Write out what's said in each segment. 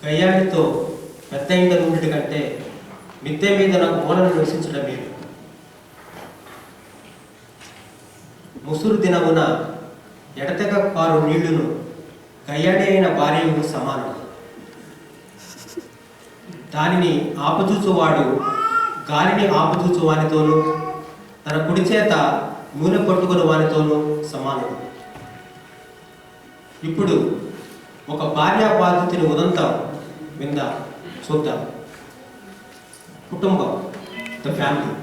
గయ్యాడితో పెద్ద ఇంట నుండి కంటే మిద్దె మీద నాకు మూలను నివసించడం మీరు. ముసురు దినమున ఎడతెగ కారు నీళ్లును గయ్యాడి అయిన భార్యకు సమానం. దానిని ఆపచూచువాడు గాలిని ఆపచూచు వానితోనూ తన కుడి చేత నూనె పట్టుకుని వానితోనూ సమానం. ఇప్పుడు ఒక భార్య బాధితుని ఉదంతం విందాం, చూద్దాం. కుటుంబం, ద ఫ్యామిలీ.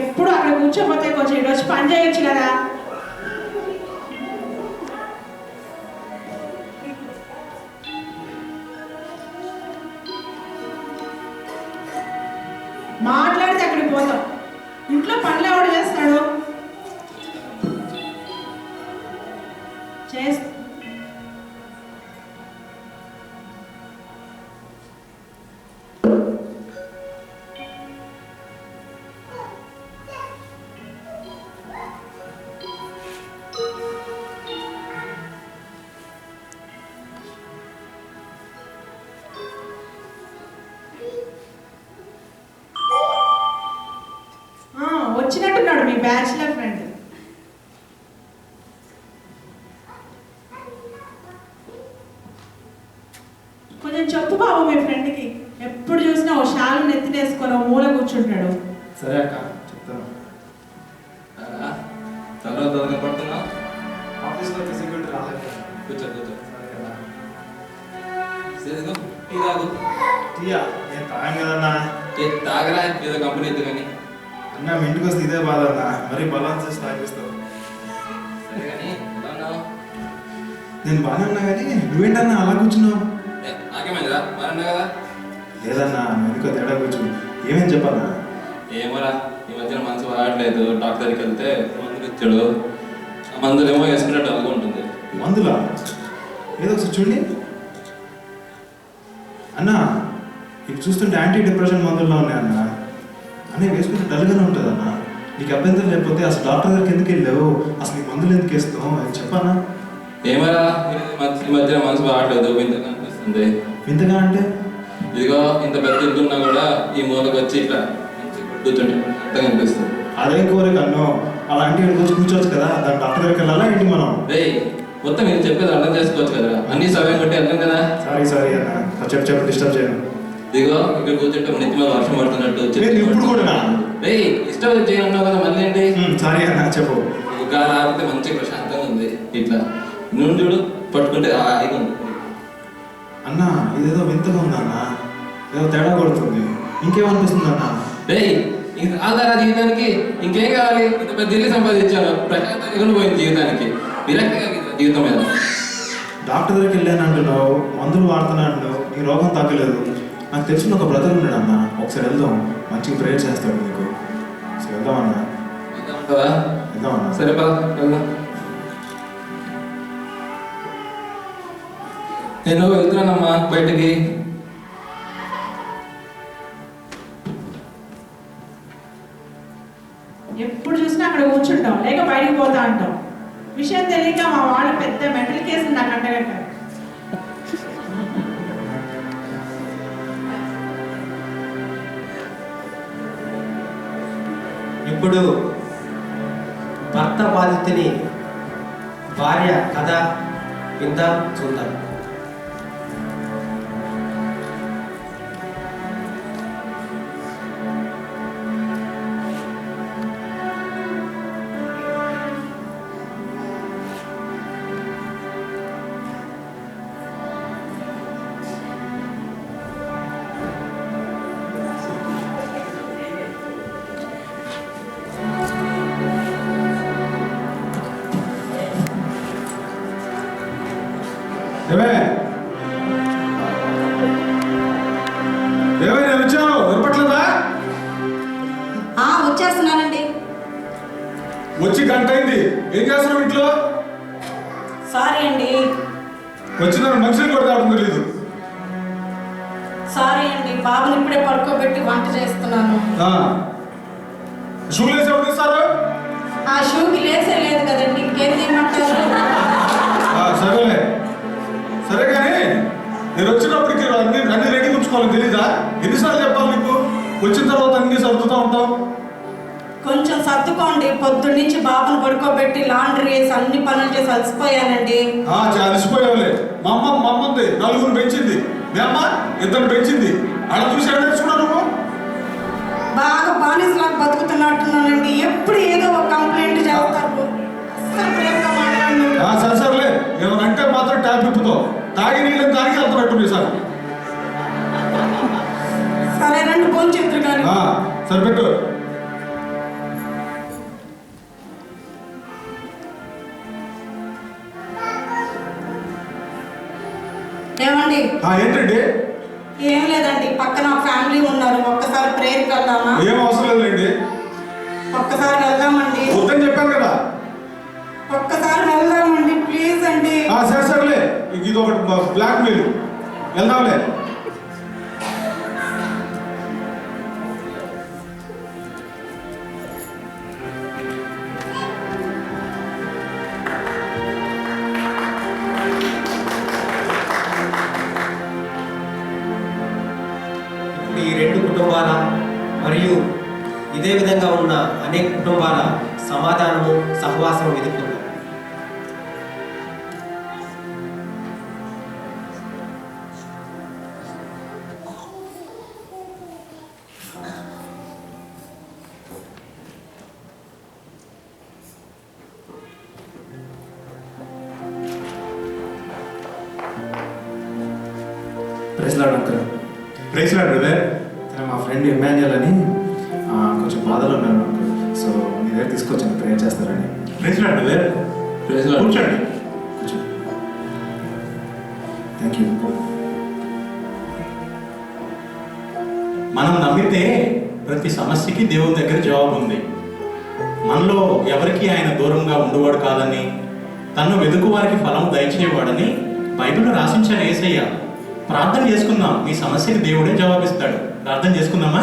ఎప్పుడు అక్కడ కూర్చోపోతే కొంచెం ఈరోజు పని చేయొచ్చు కదా. మాట్లాడితే అక్కడికి పోతాం. ఇంట్లో పనులు ఎవడు చేస్తాడు? వచ్చినట్టున్నాడు మీ బ్యాచిలర్ ఫ్రెండ్. కొంచెం చెప్పు బాబు మీ ఫ్రెండ్కి. ఎప్పుడు చూసినా ఓ షాలు నెత్తినేసుకొని ఓ మూల కూర్చుంటాడు. సరే అక్క, చెప్తాను. ఆఫీస్లో సెక్యూరిటీ రాలేదు. కూర్చో కూర్చో. టీయా నేను తాగాను కదన్నా. తాగరా ఏదో కంపెనీ ఎత్తు కానీ. అన్న మీ ఇంటికి వస్తే ఇదే బాధ అన్న, మరీ బలాన్స్ చేసి తాగిస్తావు. సరే కానీ నేను బాగానే ఉన్నా కానీ నువ్వేంటన్నా అలా కూర్చున్నావు? నాకేమైందిరా, బాగున్నా కదా. లేదన్నా ఎందుకో తేడా కూర్చు. ఏమేమి చెప్పన్నా? ఏమోరా, ఈ మధ్యన మనసు వాడట్లేదు. డాక్టర్ దగ్గరికి వెళ్తే మందులు ఇచ్చాడు. ఆ మందులు ఏమో వేసుకున్నట్టు అలాగే ఉంటుంది. మందులా? ఏదో ఒకసారి చూడండి అన్నా. ఇప్పుడు చూస్తుంటే యాంటీ డిప్రెషన్ మందుల్లో ఉన్నాయన్న. అన్నీ వేసుకుంటే డల్గానే ఉంటుంది అన్న. నీకు అభ్యంతరం లేకపోతే అసలు డాక్టర్ దగ్గరికి ఎందుకు వెళ్ళావు? అసలు ఈ మందులు ఎందుకు వేస్తావు అని చెప్పానా? ఏమరా, ఈ మధ్య మనసు బాగట్లేదు, వింతగా అనిపిస్తుంది. వింతగా అంటే? ఇదిగో ఇంత పెద్ద తింటున్నా కూడా ఈ మూలకు వచ్చి ఇట్లా కూర్చుంటే అర్థంగా అనిపిస్తుంది. అదేం కోరిక అన్నో, అలాంటి రోజు కూర్చోవచ్చు కదా. దాని డాక్టర్ దగ్గరికి వెళ్ళాలా ఏంటి మనం? రే మొత్తం మీరు చెప్పేది అర్థం చేసుకోవచ్చు కదా. అన్ని సమయం కొట్టి అర్థం కదా. సారీ అన్న, చెప్పు డిస్టర్బ్ చేయను. ఇదిగో ఇక్కడ కూర్చుంటే నెత్తి మీద వర్షం పడుతున్నట్టు ఇప్పుడు కూడా రే ఇష్టం చేయనున్నావు కదా, మళ్ళీ ఏంటి? సారీ అన్న, చెప్పు. గాలి ఆగితే మంచి ప్రశాంతంగా ఉంది. ఇట్లా నూనె చూడు పట్టుకుంటే హాయిగా ఉంది. అన్న ఇదేదో వింతగా ఉంది అన్న, ఏదో తేడా కొడుతుంది. ఇంకేమనిపిస్తుంది అన్న? రే ఆధార జీవితానికి ఇంకేం కావాలి? ఇంత పెద్ద ఇల్లు సంపాదించాను, ప్రశాంతంగా పోయింది జీవితానికి. విరక్తిగా జీవితం మీద. డాక్టర్ దగ్గరికి వెళ్ళాను అంటున్నావు, మందులు వాడుతున్నా అంటున్నావు, నీ రోగం తగ్గలేదు. నాకు తెలిసిన ఒక బ్రదర్ ఉన్నాడు అన్న, ఒకసారి వెళ్దాం, మంచిగా ప్రేయర్ చేస్తాడు నీకు. సరే వెళ్దామన్నా. వెళ్దామన్నా. సరే వెళ్దాం. నేను వెళ్తున్నానమ్మా బయటికి. ఎప్పుడు చూసినా అక్కడ కూర్చుంటాం, లేక బయటికి పోతా అంటాం. విషయం తెలియక మా వాళ్ళు పెద్ద మెంటల్ కేసు నాకు అంటగట్టారు. ఇప్పుడు భర్త బాధితుని భార్య కథ విందాం, చూద్దాం. వచ్చి గంట అయింది. ఏం చేస్తున్నావు ఇంట్లో? సారీ అండి. వచ్చిన మనుషులు కూడా రావడం తెలీదు. సారీ అండి, బాబుని ఇప్పుడే పడుకోబెట్టి వంట చేస్తున్నాను. షూ లేసి ఎవరు తీస్తారు? ఆ షూకి లేసే లేదు కదండి, ఇంకేం చేయమంటారు? సరేలే, సరే కానీ నేను వచ్చినప్పటికి అన్ని రెడీ ఉంచుకోవాలని తెలీదా? ఎన్నిసార్లు చెప్పాలి నీకు? వచ్చిన తర్వాత అన్ని సర్దుతూ ఉంటావు. కొంచెం సర్దుకోండి. పొద్దున్న నుంచి బాబుని పడుకోబెట్టి లాండ్రీ వేసి అన్ని పనులు చేసి అలసిపోయానండి. అలసిపోయావులే. మా అమ్మంది 4 పెంచింది, మీ అమ్మ 2 పెంచింది. అలా చూసి ఎక్కడ నేర్చుకున్నావు నువ్వు? బాగా బానిసలాగా బతుకుతున్నట్టున్నానండి. ఎప్పుడు ఏదో ఒక కంప్లైంట్ చేస్తారు. అస్సలు ప్రేమగా మాట్లాడు. సరేలే, ఏమనంటే మాత్రం ట్యాప్ ఇప్పుతావు. తాగి నీళ్ళని తాగి వెళ్తున్నట్టుంది సార్. సరే రండి, ఫోన్ చెప్తారు కానీ. సరిపెట్టు. ఏమండి? ఏంటండి? ఏం లేదండి, పక్కన ఫ్యామిలీ ఉన్నారు, ఒక్కసారి ప్రేయర్కి వెళ్దామా? ఏం అవసరం లేదండి, ఒక్కసారి వెళ్దామండి. వద్దని చెప్పాను కదా. ఒక్కసారి వెళ్దామండి, ప్లీజ్ అండి. సరేలే, ఇది ఒకటి బ్లాక్ మెయిల్. వెళ్దాంలే. ఈ 2 కుటుంబాల మరియు ఇదే విధంగా ఉన్న అనేక కుటుంబాల సమాధానము, సహవాసము వెతుకుతున్నాం. ప్రైజ్లాడ్ అంకుల్. ప్రైజ్లాడ్ బ్రదర్. మా ఫ్రెండ్ ఇమాన్యుయల్ అని కొంచెం బాధలు ఉన్నారు అంకుల్. సో మీ దగ్గర తీసుకొచ్చాను, ప్రేయర్ చేస్తారని. ప్రైజ్లాడ్ బ్రదర్. కూర్చోండి. Thank you. మనం నమ్మితే ప్రతి సమస్యకి దేవుని దగ్గర జవాబు ఉంది. మనలో ఎవరికి ఆయన దూరంగా ఉండేవాడు కాదని, తను వెతుకు వారికి ఫలం దయచేవాడని బైబిల్లో రాసించాడు యేసయ్య. ప్రార్థన చేసుకుందాం, మీ సమస్యకి దేవుడే జవాబిస్తాడు. ప్రార్థన చేసుకుందామా?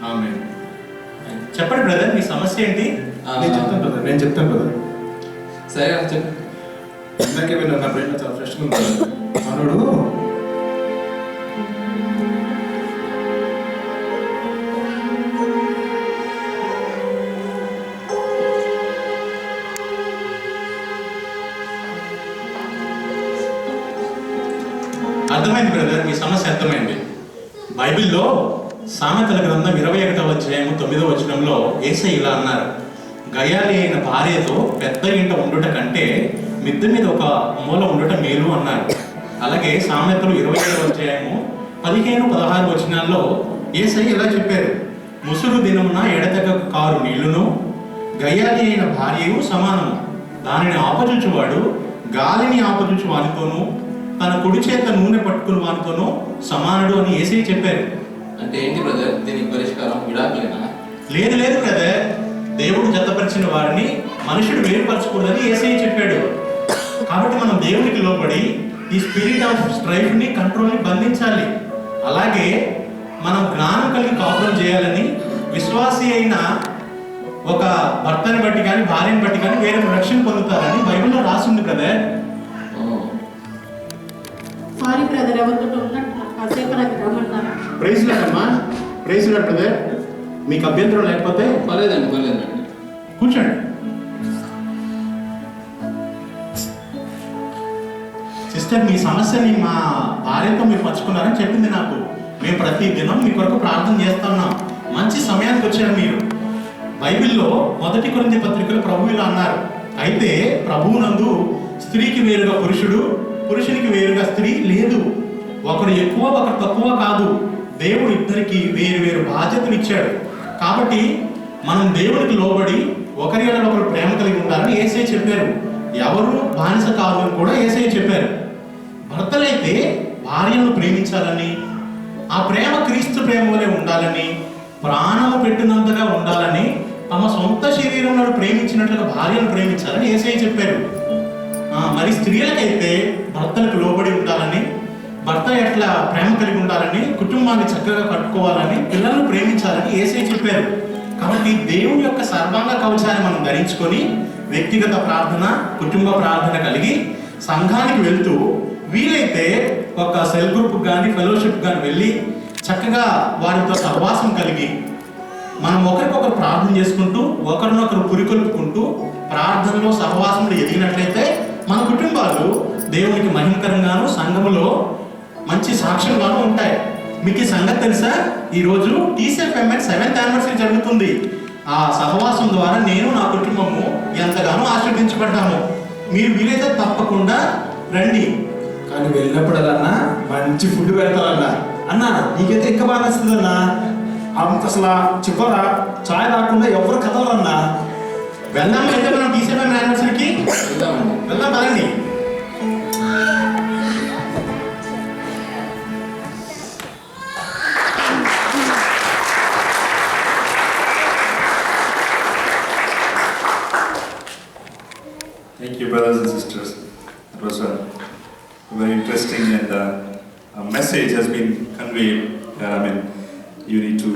ఆమేన్. చెప్పండి బ్రదర్, మీ సమస్య ఏంటి? నేను చెప్తాను బ్రదర్. సరే చెప్పు. ఇందాకే వెళ్ళాను, నా బ్రెయిన్లో చాలా ఫ్రెష్గా ఉంది. మనోడు అర్థమైంది బ్రదర్, మీ సమస్య అర్థమైంది. బైబిల్లో సామెతల గ్రంథం 21వ అధ్యాయము 9వ వచనంలో యేసయ్య ఇలా అన్నారు, గయాలి అయిన భార్యతో పెద్ద ఇంట ఉండుట కంటే మిద్దె మీద ఒక మూల ఉండుట మేలు అన్నారు. అలాగే సామెతలు 27వ అధ్యాయము 15-16 వచనాల్లో యేసయ్య ఇలా చెప్పారు, ముసురు దినమున ఎడతెగక కారు నీళ్లును గయాలి అయిన భార్యయు సమానము. దానిని ఆపజుచువాడు గాలిని ఆపజుచు వానితోనూ తన కుడి చేత నూనె పట్టుకుని వానితోనూ సమానుడు అని యేసయ్య చెప్పారు. అంటే ఏంటి బ్రదర్, దీనికి పరిష్కారం విడాకులేనా? లేదు లేదు బ్రదర్, దేవుడు జతపరిచిన వారిని మనుషుడు వేరుపరచకూడదని యేసయ్య చెప్పాడు. కాబట్టి మనం దేవునికి లోబడి ఈ స్పిరిట్ ఆఫ్ స్ట్రైఫ్ ని, కంట్రోల్ ని బంధించాలి. అలాగే మనం జ్ఞానం కలిగి కాపురం చేయాలని, విశ్వాసి అయిన ఒక భర్తని బట్టి కానీ భార్యని బట్టి కానీ వేరే రక్షణ పొందుతారని బైబిల్లో రాసింది బ్రదర్. సారీ బ్రదర్, ఎవరితో ఉన్నట్టు కాసేపు నాకు రమ్మన్నారా? ప్రైజ్ లార్డ్ అమ్మా, ప్రైజ్ లార్డ్ బ్రదర్. మీకు అభ్యంతరం లేకపోతే పర్లేదండి. కూర్చోండి. సిస్టర్, మీ సమస్యని మా భార్యతో మీరు పంచుకున్నారని చెప్పింది నాకు. మేము ప్రతి దినం మీ కొరకు ప్రార్థన చేస్తున్నాం. మంచి సమయానికి వచ్చారు మీరు. బైబిల్లో 1 కొరింథీ పత్రికలో ప్రభువు ఇలా అన్నారు, అయితే ప్రభువునందు స్త్రీకి వేరుగా పురుషుడు, పురుషునికి వేరుగా స్త్రీ లేదు. ఒకరు ఎక్కువ ఒకరు తక్కువ కాదు. దేవుడు ఇద్దరికి వేరు వేరు బాధ్యతలు ఇచ్చాడు. కాబట్టి మనం దేవుడికి లోబడి ఒకరి వల్ల ఒకరు ప్రేమ కలిగి ఉండాలని యేసయ్య చెప్పారు. ఎవరు బానిస కాదు అని కూడా యేసయ్య చెప్పారు. భర్తలైతే భార్యను ప్రేమించాలని, ఆ ప్రేమ క్రీస్తు ప్రేమ వలె ఉండాలని, ప్రాణము పెట్టినంతగా ఉండాలని, తమ సొంత శరీరంలో ప్రేమించినట్లుగా భార్యను ప్రేమించాలని యేసయ్య చెప్పారు. మరి స్త్రీలకైతే భర్తలకు లోబడి ఉండాలని, భర్త ఎట్లా ప్రేమ కలిగి ఉండాలని, కుటుంబాన్ని చక్కగా కట్టుకోవాలని, పిల్లలను ప్రేమించాలని యేసయ్య చెప్పారు. కాబట్టి దేవుని యొక్క సర్వాంగ కవచాన్ని మనం ధరించుకొని వ్యక్తిగత ప్రార్థన, కుటుంబ ప్రార్థన కలిగి సంఘానికి వెళ్తూ వీలైతే ఒక సెల్ గ్రూప్ కానీ ఫెలోషిప్ కానీ వెళ్ళి చక్కగా వారితో సహవాసం కలిగి మనం ఒకరికొకరు ప్రార్థన చేసుకుంటూ ఒకరినొకరు పురికొల్పుకుంటూ ప్రార్థనలో సహవాసంలో ఎదిగినట్లయితే మన కుటుంబాలు దేవునికి మహిమకరంగాను సంఘములో మంచి సాక్ష్యంగాను ఉంటాయి. మీకు ఈ సంగతి తెలుసా? ఈరోజు TCFMN 7th యానివర్సరీ జరుగుతుంది. ఆ సహవాసం ద్వారా నేను నా కుటుంబము ఎంతగానో ఆశీర్వదించబడ్డాము. మీరు వీలైతే తప్పకుండా రండి. కానీ వెళ్ళినప్పుడన్నా మంచి ఫుడ్ పెడతారన్నా. అన్నా నీకైతే ఇంకా బాగా నచ్చుతుందన్నా. అసలు చివర చాయ్ రాకుండా ఎవరు కదలన్నా. వెళ్దాం అయితే మనం TCFMN యానివర్సరీకి వెళ్దాం పదండి. Thank you, brothers and sisters. It was very interesting, and a message has been conveyed. You need to